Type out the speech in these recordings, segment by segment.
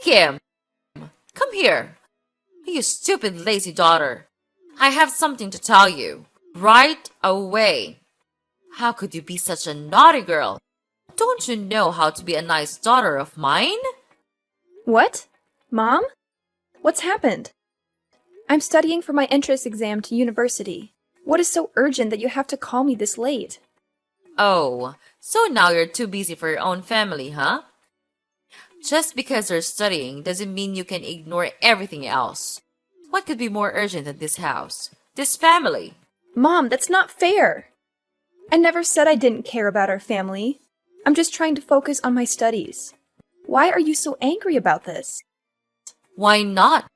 Kim, come here. You stupid lazy daughter. I have something to tell you. Right away. How could you be such a naughty girl? Don't you know how to be a nice daughter of mine? What? Mom? What's happened? I'm studying for my entrance exam to university. What is so urgent that you have to call me this late? Oh, so now you're too busy for your own family, huh? Just because you're studying doesn't mean you can ignore everything else. What could be more urgent than this house? This family? Mom, that's not fair. I never said I didn't care about our family. I'm just trying to focus on my studies. Why are you so angry about this? Why not?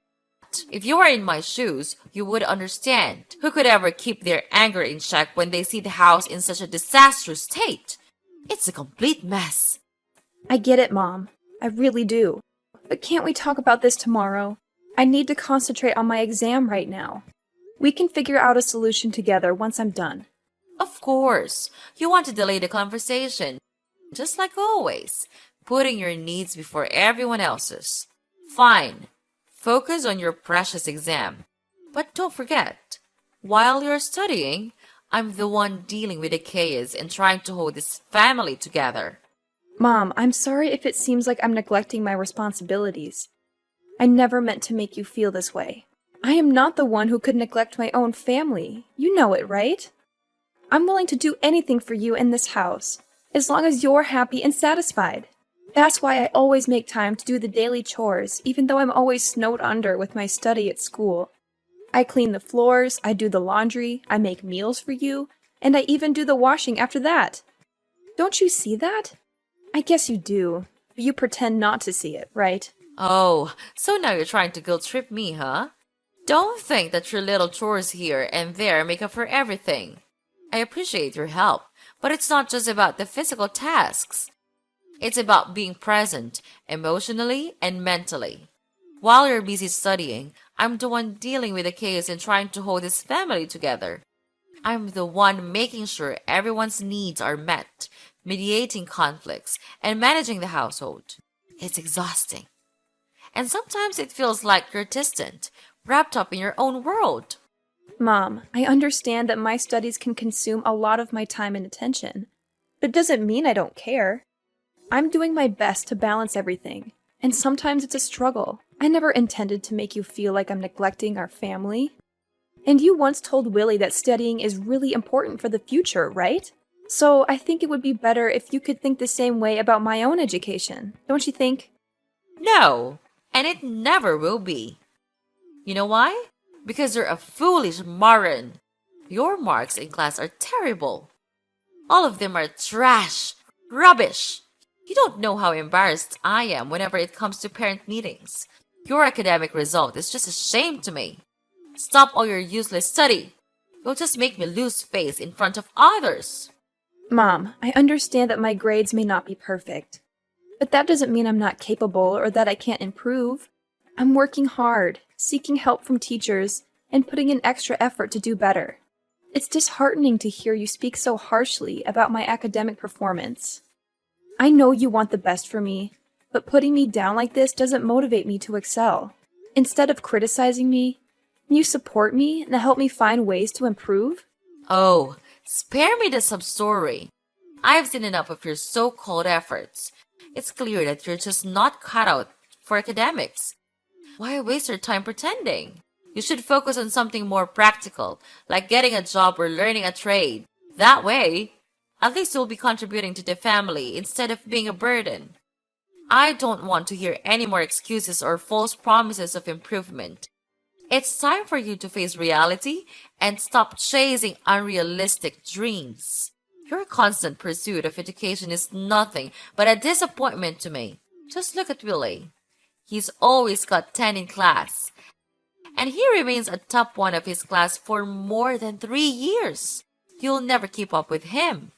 If you were in my shoes, you would understand. Who could ever keep their anger in check when they see the house in such a disastrous state? It's a complete mess. I get it, Mom. I really do. But can't we talk about this tomorrow? I need to concentrate on my exam right now. We can figure out a solution together once I'm done. Of course, you want to delay the conversation. Just like always, putting your needs before everyone else's. Fine. Focus on your precious exam. But don't forget, while you're studying, I'm the one dealing with the chaos and trying to hold this family together. Mom, I'm sorry if it seems like I'm neglecting my responsibilities. I never meant to make you feel this way. I am not the one who could neglect my own family. You know it, right? I'm willing to do anything for you in this house, as long as you're happy and satisfied. That's why I always make time to do the daily chores, even though I'm always snowed under with my study at school. I clean the floors, I do the laundry, I make meals for you, and I even do the washing after that. Don't you see that? I guess you do, but you pretend not to see it, right? Oh, so now you're trying to guilt trip me, huh? Don't think that your little chores here and there make up for everything. I appreciate your help, but it's not just about the physical tasks. It's about being present, emotionally and mentally. While you're busy studying, I'm the one dealing with the chaos and trying to hold this family together. I'm the one making sure everyone's needs are met, mediating conflicts, and managing the household. It's exhausting. And sometimes it feels like you're distant, wrapped up in your own world. Mom, I understand that my studies can consume a lot of my time and attention, but it doesn't mean I don't care. I'm doing my best to balance everything, and sometimes it's a struggle. I never intended to make you feel like I'm neglecting our family. And you once told Willie that studying is really important for the future, right? So I think it would be better if you could think the same way about my own education, don't you think? No, and it never will be. You know why? Because you're a foolish moron. Your marks in class are terrible. All of them are trash, rubbish. You don't know how embarrassed I am whenever it comes to parent meetings. Your academic result is just a shame to me. Stop all your useless study. You'll just make me lose face in front of others. Mom, I understand that my grades may not be perfect, but that doesn't mean I'm not capable or that I can't improve. I'm working hard, seeking help from teachers, and putting in extra effort to do better. It's disheartening to hear you speak so harshly about my academic performance. I know you want the best for me, but putting me down like this doesn't motivate me to excel. Instead of criticizing me, can you support me and help me find ways to improve? Oh, spare me the sub-story. I've seen enough of your so-called efforts. It's clear that you're just not cut out for academics. Why waste your time pretending? You should focus on something more practical, like getting a job or learning a trade. That way, at least you'll be contributing to the family instead of being a burden. I don't want to hear any more excuses or false promises of improvement. It's time for you to face reality and stop chasing unrealistic dreams. Your constant pursuit of education is nothing but a disappointment to me. Just look at Willie. He's always got 10 in class, and he remains a top one of his class for more than 3 years. You'll never keep up with him.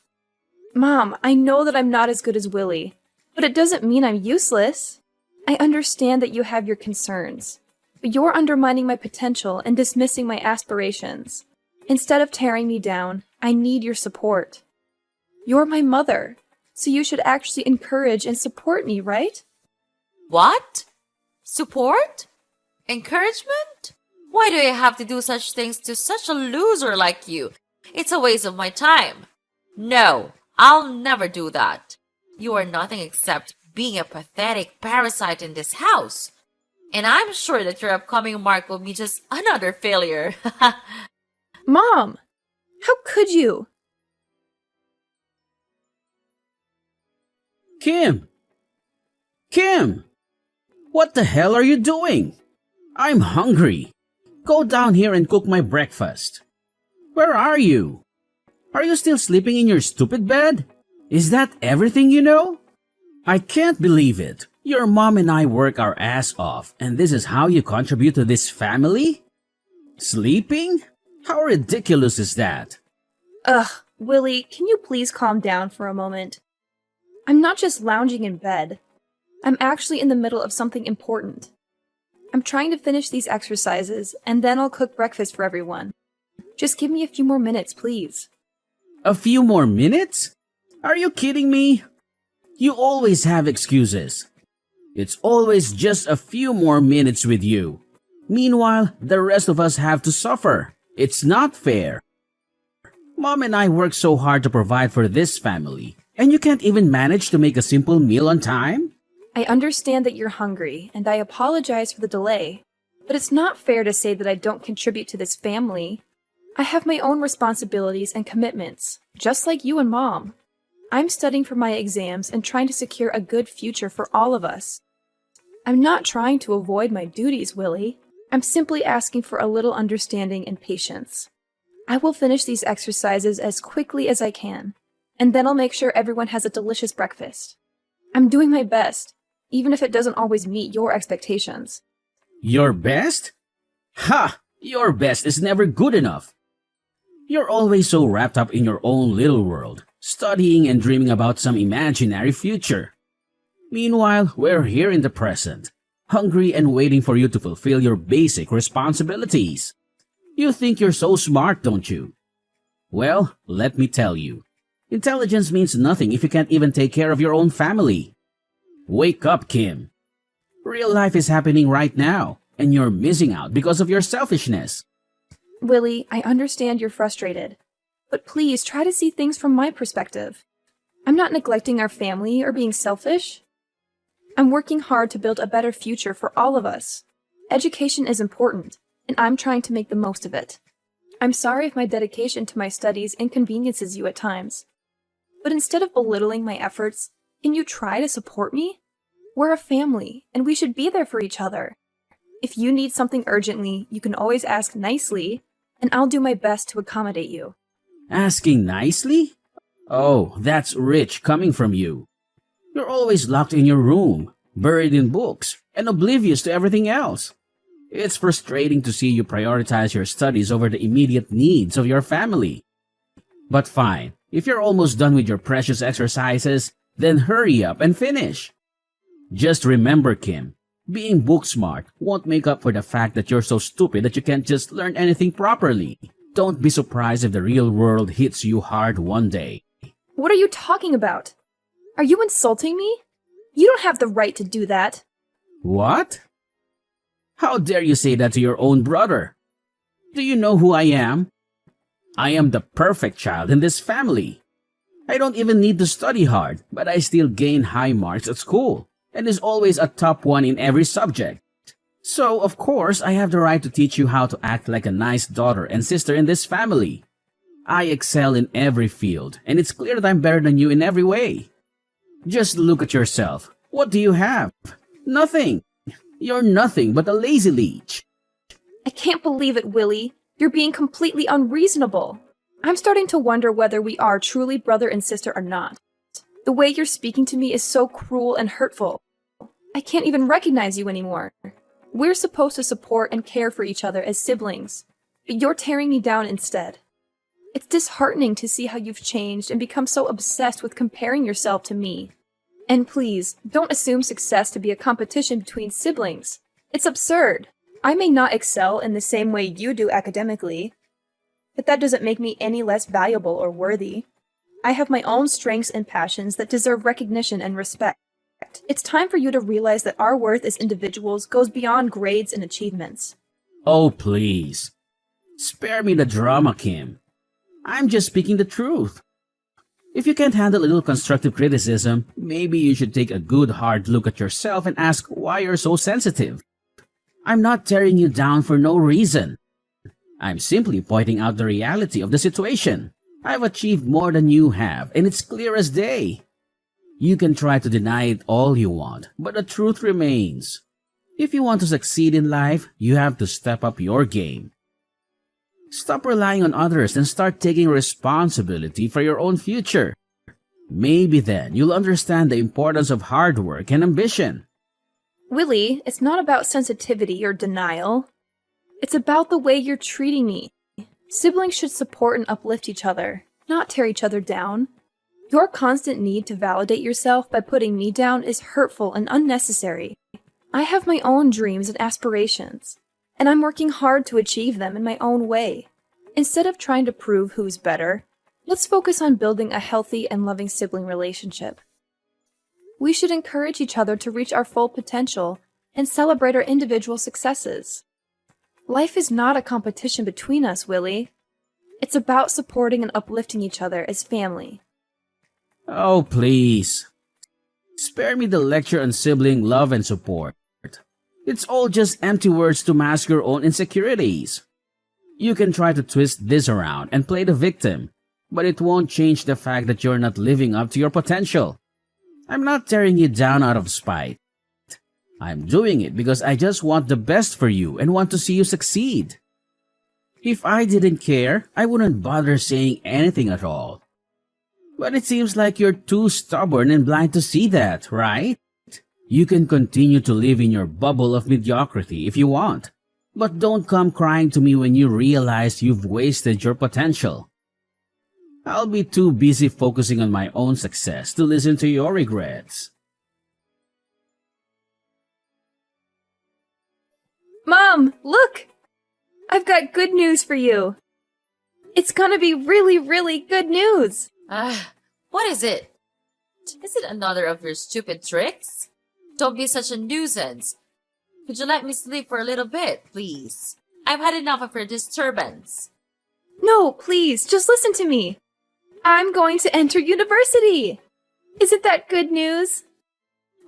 Mom, I know that I'm not as good as Willie, but it doesn't mean I'm useless. I understand that you have your concerns, but you're undermining my potential and dismissing my aspirations. Instead of tearing me down, I need your support. You're my mother, so you should actually encourage and support me, right? What? Support? Encouragement? Why do I have to do such things to such a loser like you? It's a waste of my time. No, I'll never do that. You are nothing except being a pathetic parasite in this house. And I'm sure that your upcoming mark will be just another failure. Mom! How could you? Kim! Kim! What the hell are you doing? I'm hungry. Go down here and cook my breakfast. Where are you? Are you still sleeping in your stupid bed? Is that everything you know? I can't believe it. Your mom and I work our ass off, and this is how you contribute to this family? Sleeping? How ridiculous is that? Ugh, Willie, can you please calm down for a moment? I'm not just lounging in bed. I'm actually in the middle of something important. I'm trying to finish these exercises, and then I'll cook breakfast for everyone. Just give me a few more minutes, please. A few more minutes? Are you kidding me? You always have excuses. It's always just a few more minutes with you. Meanwhile, the rest of us have to suffer. It's not fair. Mom and I work so hard to provide for this family, and you can't even manage to make a simple meal on time? I understand that you're hungry, and I apologize for the delay, but it's not fair to say that I don't contribute to this family. I have my own responsibilities and commitments, just like you and Mom. I'm studying for my exams and trying to secure a good future for all of us. I'm not trying to avoid my duties, Willie. I'm simply asking for a little understanding and patience. I will finish these exercises as quickly as I can, and then I'll make sure everyone has a delicious breakfast. I'm doing my best, even if it doesn't always meet your expectations. Your best? Ha! Your best is never good enough. You're always so wrapped up in your own little world, studying and dreaming about some imaginary future. Meanwhile, we're here in the present, hungry and waiting for you to fulfill your basic responsibilities. You think you're so smart, don't you? Well, let me tell you. Intelligence means nothing if you can't even take care of your own family. Wake up, Kim. Real life is happening right now, and you're missing out because of your selfishness. Willie, I understand you're frustrated, but please try to see things from my perspective. I'm not neglecting our family or being selfish. I'm working hard to build a better future for all of us. Education is important, and I'm trying to make the most of it. I'm sorry if my dedication to my studies inconveniences you at times. But instead of belittling my efforts, can you try to support me? We're a family, and we should be there for each other. If you need something urgently, you can always ask nicely, and I'll do my best to accommodate you. Asking nicely? Oh, that's rich coming from you. You're always locked in your room, buried in books, and oblivious to everything else. It's frustrating to see you prioritize your studies over the immediate needs of your family. But fine, if you're almost done with your precious exercises, then hurry up and finish. Just remember, Kim, being book smart won't make up for the fact that you're so stupid that you can't just learn anything properly. Don't be surprised if the real world hits you hard one day. What are you talking about? Are you insulting me? You don't have the right to do that. What? How dare you say that to your own brother? Do you know who I am? I am the perfect child in this family. I don't even need to study hard, but I still gain high marks at school, and is always a top one in every subject. So, of course, I have the right to teach you how to act like a nice daughter and sister in this family. I excel in every field, and it's clear that I'm better than you in every way. Just look at yourself. What do you have? Nothing. You're nothing but a lazy leech. I can't believe it, Willie. You're being completely unreasonable. I'm starting to wonder whether we are truly brother and sister or not. The way you're speaking to me is so cruel and hurtful. I can't even recognize you anymore. We're supposed to support and care for each other as siblings, but you're tearing me down instead. It's disheartening to see how you've changed and become so obsessed with comparing yourself to me. And please, don't assume success to be a competition between siblings. It's absurd. I may not excel in the same way you do academically, but that doesn't make me any less valuable or worthy. I have my own strengths and passions that deserve recognition and respect. It's time for you to realize that our worth as individuals goes beyond grades and achievements. Oh, please. Spare me the drama, Kim. I'm just speaking the truth. If you can't handle a little constructive criticism, maybe you should take a good hard look at yourself and ask why you're so sensitive. I'm not tearing you down for no reason. I'm simply pointing out the reality of the situation. I've achieved more than you have, and it's clear as day. You can try to deny it all you want, but the truth remains. If you want to succeed in life, you have to step up your game. Stop relying on others and start taking responsibility for your own future. Maybe then you'll understand the importance of hard work and ambition. Willie, it's not about sensitivity or denial. It's about the way you're treating me. Siblings should support and uplift each other, not tear each other down. Your constant need to validate yourself by putting me down is hurtful and unnecessary. I have my own dreams and aspirations, and I'm working hard to achieve them in my own way. Instead of trying to prove who's better, let's focus on building a healthy and loving sibling relationship. We should encourage each other to reach our full potential and celebrate our individual successes. Life is not a competition between us, Willie. It's about supporting and uplifting each other as family. Oh, please. Spare me the lecture on sibling love and support. It's all just empty words to mask your own insecurities. You can try to twist this around and play the victim, but it won't change the fact that you're not living up to your potential. I'm not tearing you down out of spite. I'm doing it because I just want the best for you and want to see you succeed. If I didn't care, I wouldn't bother saying anything at all. But it seems like you're too stubborn and blind to see that, right? You can continue to live in your bubble of mediocrity if you want, but don't come crying to me when you realize you've wasted your potential. I'll be too busy focusing on my own success to listen to your regrets. Mom, look! I've got good news for you. It's gonna be really, really good news. What is it? Is it another of your stupid tricks? Don't be such a nuisance. Could you let me sleep for a little bit, please? I've had enough of your disturbance. No, please, just listen to me. I'm going to enter university. Isn't that good news?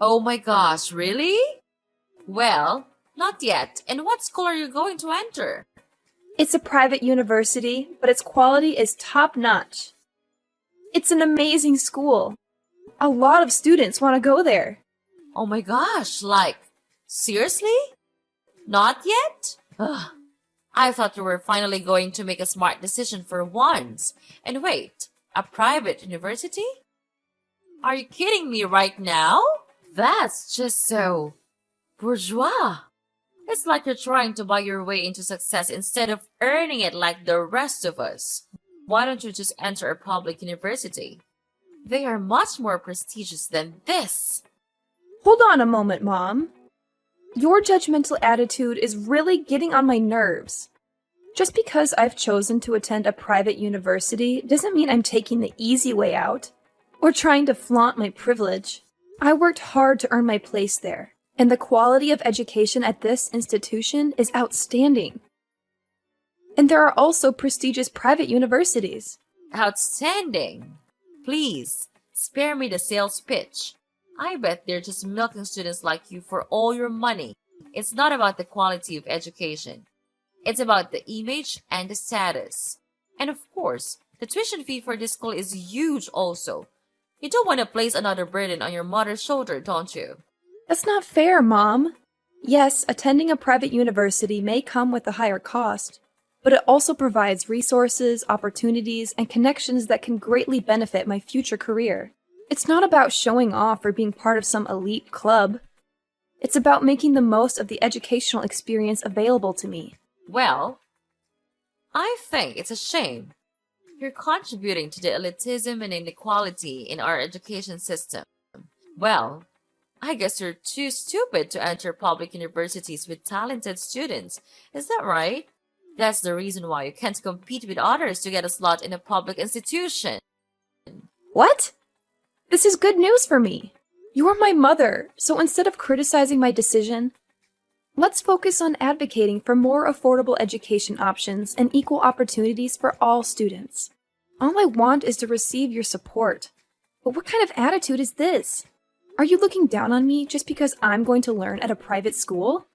Oh my gosh, really? Well, not yet. And what school are you going to enter? It's a private university, but its quality is top-notch. It's an amazing school. A lot of students want to go there. Oh my gosh, seriously? Not yet? Ugh. I thought you were finally going to make a smart decision for once. And wait, a private university? Are you kidding me right now? That's just so bourgeois. It's like you're trying to buy your way into success instead of earning it like the rest of us. Why don't you just enter a public university? They are much more prestigious than this. Hold on a moment, Mom. Your judgmental attitude is really getting on my nerves. Just because I've chosen to attend a private university doesn't mean I'm taking the easy way out or trying to flaunt my privilege. I worked hard to earn my place there, and the quality of education at this institution is outstanding. And there are also prestigious private universities. Outstanding. Please, spare me the sales pitch. I bet they're just milking students like you for all your money. It's not about the quality of education. It's about the image and the status. And of course, the tuition fee for this school is huge also. You don't want to place another burden on your mother's shoulder, don't you? That's not fair, Mom. Yes, attending a private university may come with a higher cost, but it also provides resources, opportunities, and connections that can greatly benefit my future career. It's not about showing off or being part of some elite club. It's about making the most of the educational experience available to me. Well, I think it's a shame. You're contributing to the elitism and inequality in our education system. Well, I guess you're too stupid to enter public universities with talented students. Is that right? That's the reason why you can't compete with others to get a slot in a public institution. What? This is good news for me. You're my mother, so instead of criticizing my decision, let's focus on advocating for more affordable education options and equal opportunities for all students. All I want is to receive your support. But what kind of attitude is this? Are you looking down on me just because I'm going to learn at a private school?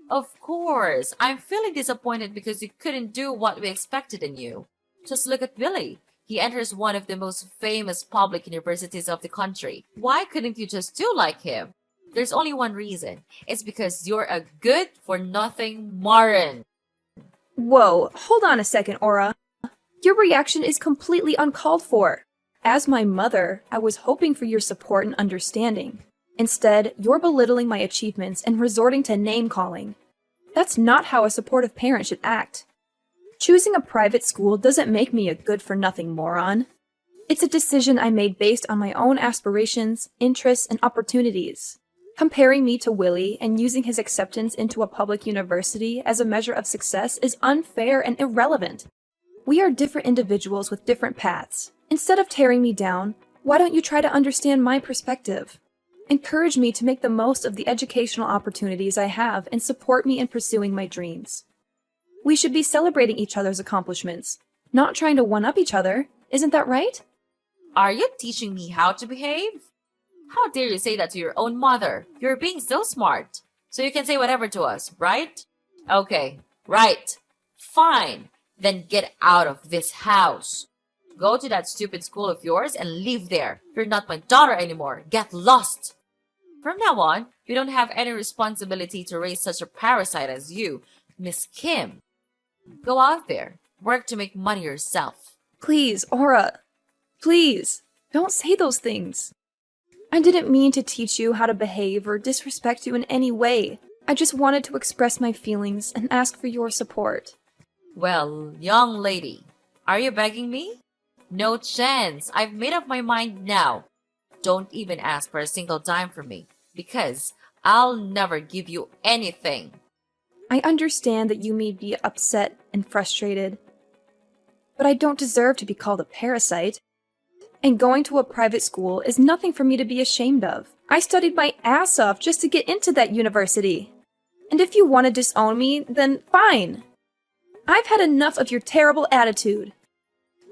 Of course, I'm feeling disappointed because you couldn't do what we expected in you. Just look at Billy. He enters one of the most famous public universities of the country. Why couldn't you just do like him? There's only one reason. It's because you're a good-for-nothing moron. Whoa, hold on a second, Aura. Your reaction is completely uncalled for. As my mother, I was hoping for your support and understanding. Instead, you're belittling my achievements and resorting to name-calling. That's not how a supportive parent should act. Choosing a private school doesn't make me a good-for-nothing moron. It's a decision I made based on my own aspirations, interests, and opportunities. Comparing me to Willie and using his acceptance into a public university as a measure of success is unfair and irrelevant. We are different individuals with different paths. Instead of tearing me down, why don't you try to understand my perspective? Encourage me to make the most of the educational opportunities I have and support me in pursuing my dreams. We should be celebrating each other's accomplishments, not trying to one-up each other. Isn't that right? Are you teaching me how to behave? How dare you say that to your own mother? You're being so smart. So you can say whatever to us, right? Okay, right. Fine. Then get out of this house. Go to that stupid school of yours and live there. You're not my daughter anymore. Get lost. From now on, we don't have any responsibility to raise such a parasite as you, Miss Kim. Go out there. Work to make money yourself. Please, Aura. Please, don't say those things. I didn't mean to teach you how to behave or disrespect you in any way. I just wanted to express my feelings and ask for your support. Well, young lady, are you begging me? No chance. I've made up my mind now. Don't even ask for a single dime from me, because I'll never give you anything. I understand that you may be upset and frustrated, but I don't deserve to be called a parasite. And going to a private school is nothing for me to be ashamed of. I studied my ass off just to get into that university. And if you want to disown me, then fine. I've had enough of your terrible attitude.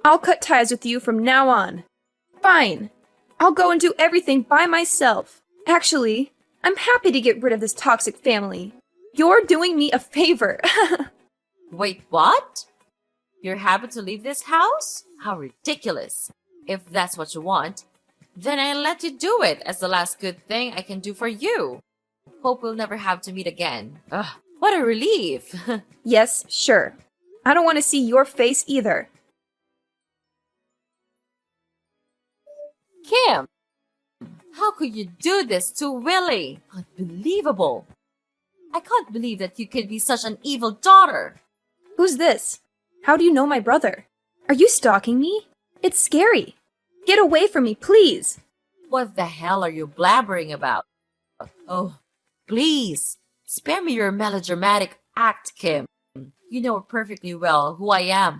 I'll cut ties with you from now on. Fine. I'll go and do everything by myself. Actually, I'm happy to get rid of this toxic family. You're doing me a favor. Wait, what? You're happy to leave this house? How ridiculous. If that's what you want, then I'll let you do it as the last good thing I can do for you. Hope we'll never have to meet again. Ugh, what a relief. Yes, sure. I don't want to see your face either. Kim, how could you do this to Willie? Unbelievable. I can't believe that you could be such an evil daughter. Who's this? How do you know my brother? Are you stalking me? It's scary. Get away from me, please. What the hell are you blabbering about? Oh, please, spare me your melodramatic act, Kim. You know perfectly well who I am.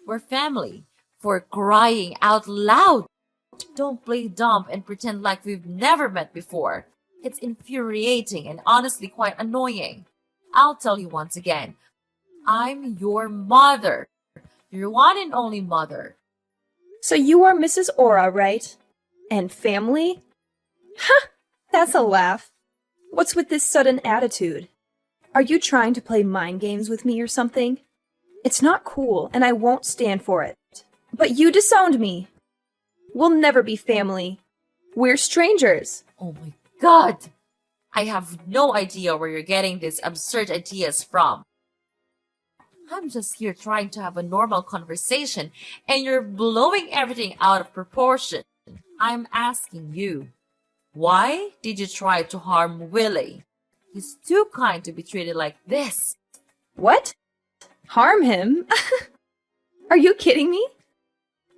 We're family. For crying out loud. Don't play dumb and pretend like we've never met before. It's infuriating and honestly quite annoying. I'll tell you once again. I'm your mother. Your one and only mother. So you are Mrs. Aura, right? And family? Ha! That's a laugh. What's with this sudden attitude? Are you trying to play mind games with me or something? It's not cool, and I won't stand for it. But you disowned me. We'll never be family. We're strangers. Oh my God! I have no idea where you're getting these absurd ideas from. I'm just here trying to have a normal conversation, and you're blowing everything out of proportion. I'm asking you, why did you try to harm Willie? He's too kind to be treated like this. What? Harm him? Are you kidding me?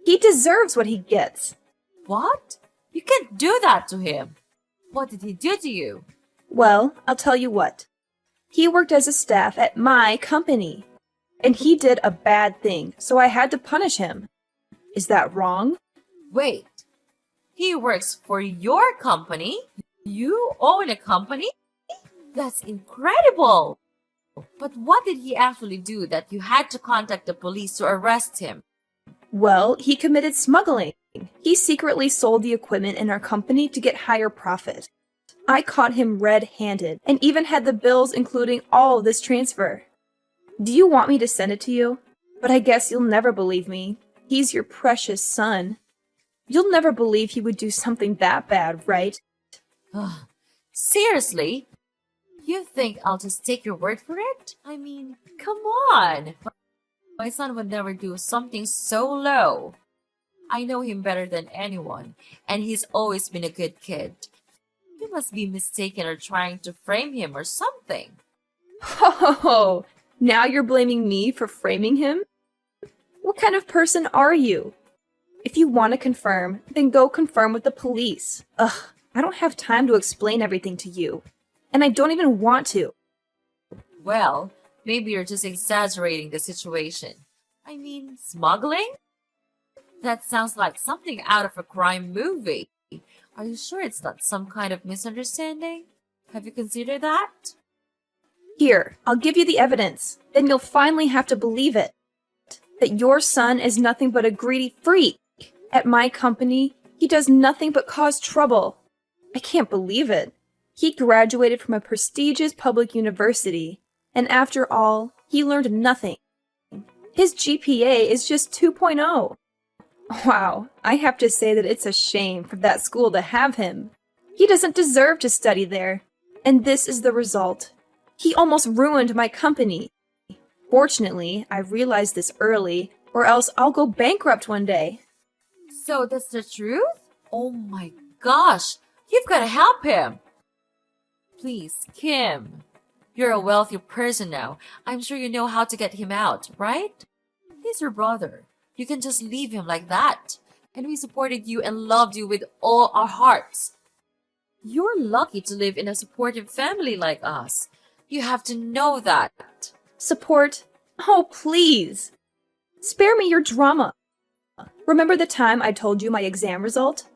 He deserves what he gets. What? You can't do that to him. What did he do to you? Well, I'll tell you what. He worked as a staff at my company. And he did a bad thing, so I had to punish him. Is that wrong? Wait, He works for your company? You own a company? That's incredible! But what did he actually do that you had to contact the police to arrest him? Well, he committed smuggling. He secretly sold the equipment in our company to get higher profit. I caught him red-handed and even had the bills including all of this transfer. Do you want me to send it to you? But I guess you'll never believe me. He's your precious son. You'll never believe he would do something that bad, right? Seriously? You think I'll just take your word for it? I mean, come on! My son would never do something so low. I know him better than anyone, and he's always been a good kid. You must be mistaken or trying to frame him or something. Oh, now you're blaming me for framing him? What kind of person are you? If you want to confirm, then go confirm with the police. Ugh, I don't have time to explain everything to you. And I don't even want to. Well, maybe you're just exaggerating the situation. I mean, smuggling? That sounds like something out of a crime movie. Are you sure it's not some kind of misunderstanding? Have you considered that? Here, I'll give you the evidence. Then you'll finally have to believe it. That your son is nothing but a greedy freak. At my company, he does nothing but cause trouble. I can't believe it. He graduated from a prestigious public university, and after all, he learned nothing. His GPA is just 2.0. Wow, I have to say that it's a shame for that school to have him. He doesn't deserve to study there. And this is the result. He almost ruined my company. Fortunately, I realized this early, or else I'll go bankrupt one day. So that's the truth? Oh my gosh, you've got to help him. Please, Kim. You're a wealthy person now. I'm sure you know how to get him out, right? He's your brother. You can just leave him like that. And we supported you and loved you with all our hearts. You're lucky to live in a supportive family like us. You have to know that. Support? Oh, please. Spare me your drama. Remember the time I told you my exam result?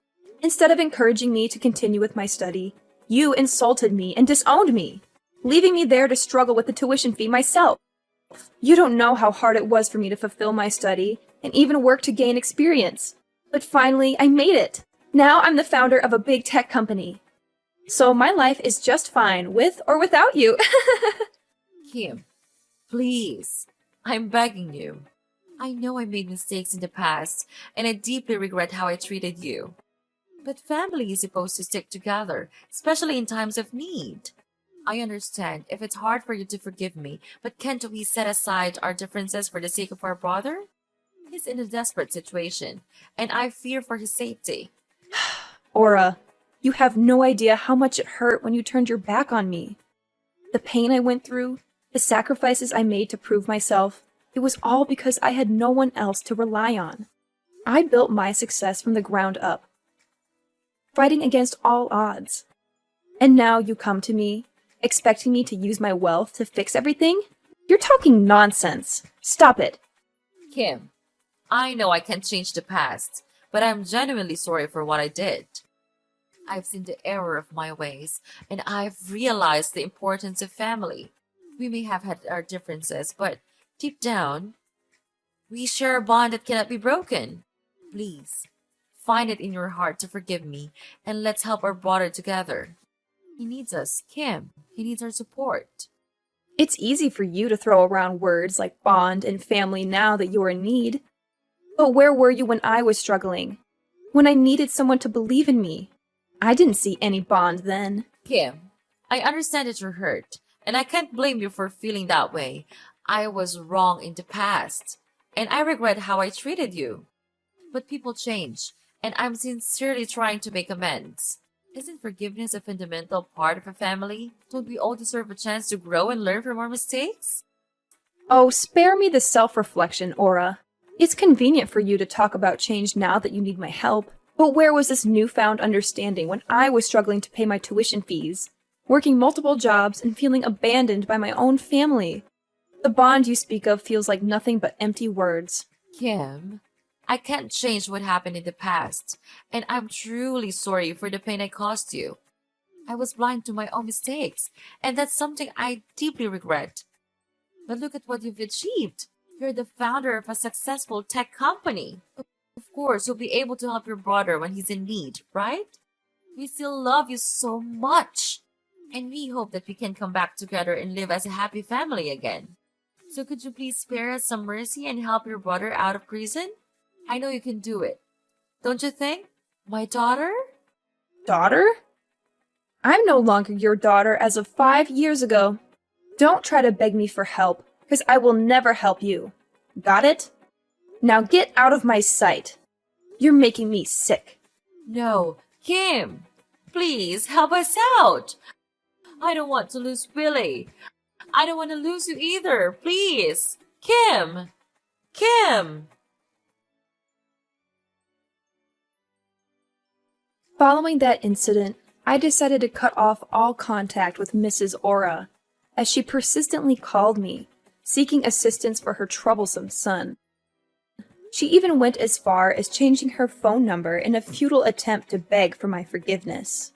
Instead of encouraging me to continue with my study, you insulted me and disowned me, leaving me there to struggle with the tuition fee myself. You don't know how hard it was for me to fulfill my study and even work to gain experience. But finally, I made it. Now I'm the founder of a big tech company. So my life is just fine with or without you. Kim, please, I'm begging you. I know I made mistakes in the past, and I deeply regret how I treated you. But family is supposed to stick together, especially in times of need. I understand if it's hard for you to forgive me, but can't we set aside our differences for the sake of our brother? He's in a desperate situation, and I fear for his safety. Aura, you have no idea how much it hurt when you turned your back on me. The pain I went through, the sacrifices I made to prove myself, it was all because I had no one else to rely on. I built my success from the ground up, fighting against all odds. And now you come to me, expecting me to use my wealth to fix everything? You're talking nonsense. Stop it. Kim, I know I can't change the past, but I'm genuinely sorry for what I did. I've seen the error of my ways, and I've realized the importance of family. We may have had our differences, but deep down, we share a bond that cannot be broken. Please, find it in your heart to forgive me, and let's help our brother together. He needs us, Kim. He needs our support. It's easy for you to throw around words like bond and family now that you're in need. But where were you when I was struggling? When I needed someone to believe in me? I didn't see any bond then. Kim, I understand that you're hurt, and I can't blame you for feeling that way. I was wrong in the past, and I regret how I treated you. But people change, and I'm sincerely trying to make amends. Isn't forgiveness a fundamental part of a family? Don't we all deserve a chance to grow and learn from our mistakes? Oh, spare me the self-reflection, Aura. It's convenient for you to talk about change now that you need my help. But where was this newfound understanding when I was struggling to pay my tuition fees, working multiple jobs and feeling abandoned by my own family? The bond you speak of feels like nothing but empty words. Kim, I can't change what happened in the past, and I'm truly sorry for the pain I caused you. I was blind to my own mistakes, and that's something I deeply regret. But look at what you've achieved. You're the founder of a successful tech company. Of course, you'll be able to help your brother when he's in need, right? We still love you so much. And we hope that we can come back together and live as a happy family again. So could you please spare us some mercy and help your brother out of prison? I know you can do it. Don't you think? My daughter? Daughter? I'm no longer your daughter as of 5 years ago. Don't try to beg me for help, because I will never help you. Got it? Now get out of my sight. You're making me sick. No, Kim, please help us out. I don't want to lose Billy. I don't want to lose you either. Please. Kim. Kim. Following that incident, I decided to cut off all contact with Mrs. Aura, as she persistently called me, seeking assistance for her troublesome son. She even went as far as changing her phone number in a futile attempt to beg for my forgiveness.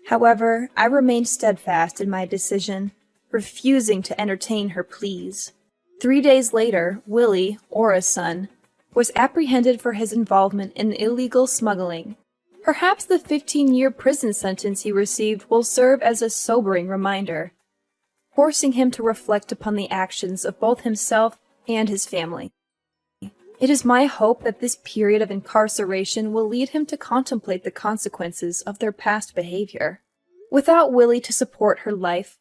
However, I remained steadfast in my decision, refusing to entertain her pleas. 3 days later, Willie, Aura's son, was apprehended for his involvement in illegal smuggling. Perhaps the 15-year prison sentence he received will serve as a sobering reminder, forcing him to reflect upon the actions of both himself and his family. It is my hope that this period of incarceration will lead him to contemplate the consequences of their past behavior. Without Willie to support her life,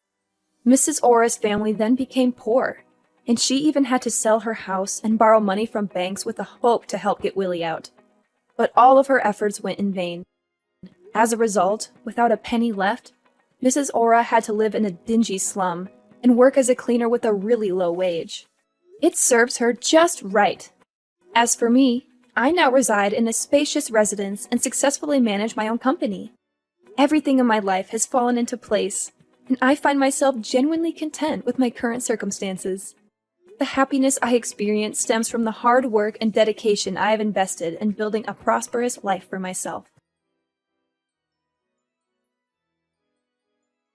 Mrs. Aura's family then became poor, and she even had to sell her house and borrow money from banks with the hope to help get Willie out. But all of her efforts went in vain. As a result, without a penny left, Mrs. Aura had to live in a dingy slum and work as a cleaner with a really low wage. It serves her just right. As for me, I now reside in a spacious residence and successfully manage my own company. Everything in my life has fallen into place, and I find myself genuinely content with my current circumstances. The happiness I experience stems from the hard work and dedication I have invested in building a prosperous life for myself.